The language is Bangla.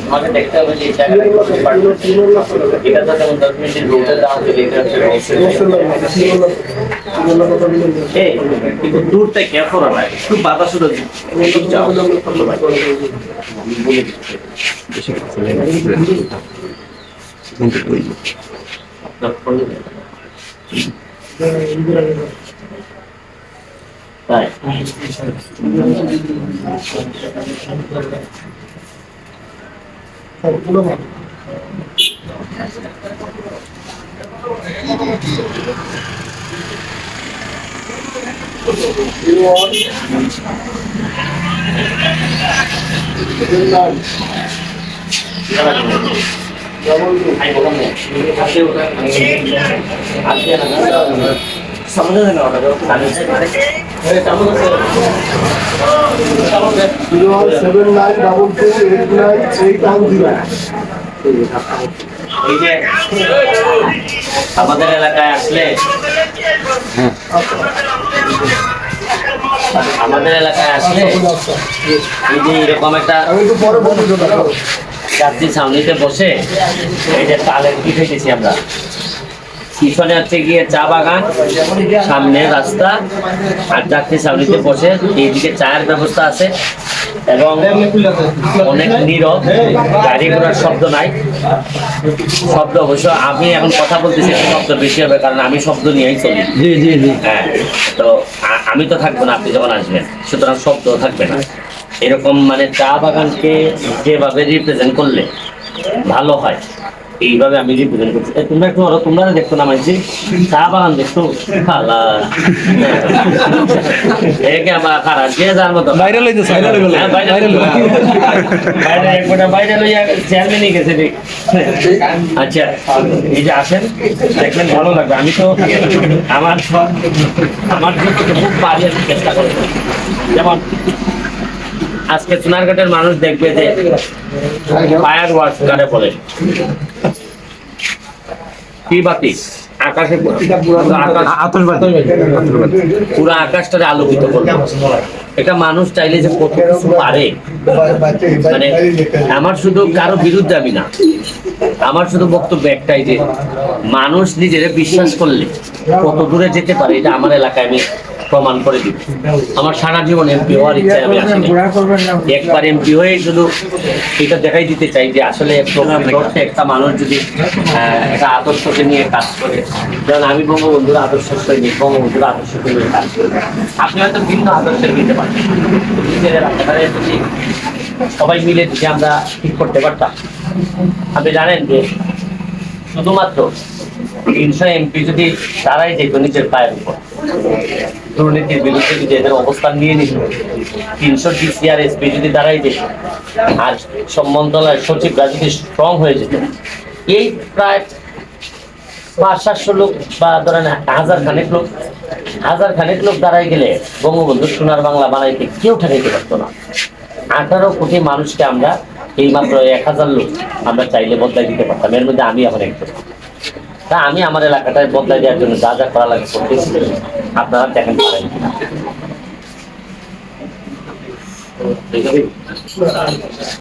আমাকে দেখতে হবে যে জায়গাটা এটা তো যেমন 10 মিনিটের রোডে দাও দিলে এটা এই কিন্তু দূর থেকে ফোরা নাই একটু বাতাস শুধু যাও তাই समझ ना আমাদের এলাকায় আসলে এই যে এরকম একটা যাত্রী ছাউনিতে বসে এই যে তালের পিঠে খেয়েছি আমরা পিছনে হচ্ছে গিয়ে চা বাগান সামনে রাস্তা আর যাত্রী ছাউনিতে বসে এইদিকে চায়ের ব্যবস্থা আছে এবং অনেক নীরব গাড়ি ঘোড়ার শব্দ নাই শব্দ অবশ্য আমি এখন কথা বলতেছি শব্দ বেশি হবে কারণ আমি শব্দ নিয়েই চলি হ্যাঁ তো আমি তো থাকবো না আপনি যখন আসবেন সুতরাং শব্দ থাকবে না এরকম মানে চা বাগানকে যেভাবে রিপ্রেজেন্ট করলে ভালো হয় এইভাবে আমি রিপ্রেজেন্ট করছি তোমরা একটু ধরো তোমরা দেখতো না মানছি চা বাগান দেখতো আমার খারাপ যে যার মতো বাইরে লইয়া চেয়ারম্যানই গেছে আচ্ছা এই যে আসেন দেখবেন ভালো লাগবে আমি তো আমার খুব বাড়িয়ে চেষ্টা করি যেমন আজকে সোনারঘাটের মানুষ দেখবে যে ফায়ার ওয়ার্কস কারে বলে কি বাতি আকাশে পুরো আকাশটারে আলোকিত করবে এটা মানুষ চাইলে যে কত কিছু পারে মানে আমার শুধু কারো বিরুদ্ধে আমি না আমার শুধু বক্তব্য একটাই যে মানুষ নিজের বিশ্বাস করলে কত দূরে যেতে পারে এটা আমার এলাকায় আমি প্রমাণ করে দিব আমার সারা জীবন এমপি হওয়ার ইচ্ছা আমি আসিনি একবার এমপি হয়ে শুধু এটা দেখাই দিতে চাই যে আসলে একটা মানুষ যদি একটা আদর্শকে নিয়ে কাজ করে যেমন আমি বঙ্গবন্ধুর আদর্শ সৈনিক বঙ্গবন্ধুর আদর্শকে নিয়ে কাজ করি আপনি হয়তো ভিন্ন আদর্শের নিতে পারেন নিজের এলাকায় যদি সবাই মিলে যদি আমরা ঠিক করতে পারতাম আপনি জানেন যে শুধুমাত্র 300 এমপি যদি তারাই যেত নিজের পায়ের উপর দুর্নীতির বিরুদ্ধে যদি এদের অবস্থান নিয়ে নিত 300 ডিসিআর এসপি যদি দাঁড়াই যেত আর সব মন্ত্রণালয়ের সচিবরা যদি স্ট্রং হয়ে যেত এই প্রায় 500-700 লোক বা ধরেন 1000 খানেক লোক দাঁড়াই গেলে বঙ্গবন্ধু সোনার বাংলা বানাইতে কেউ ঠেকাইতে পারতো না 18 কোটি মানুষকে আমরা এই মাত্র 1000 লোক আমরা চাইলে বদলাই দিতে পারতাম এর মধ্যে আমি এখন একজন তা আমি আমার এলাকাটায় বদলাই দেওয়ার জন্য যা যা করা লাগে করতেছি আপনারা দেখেন পারেন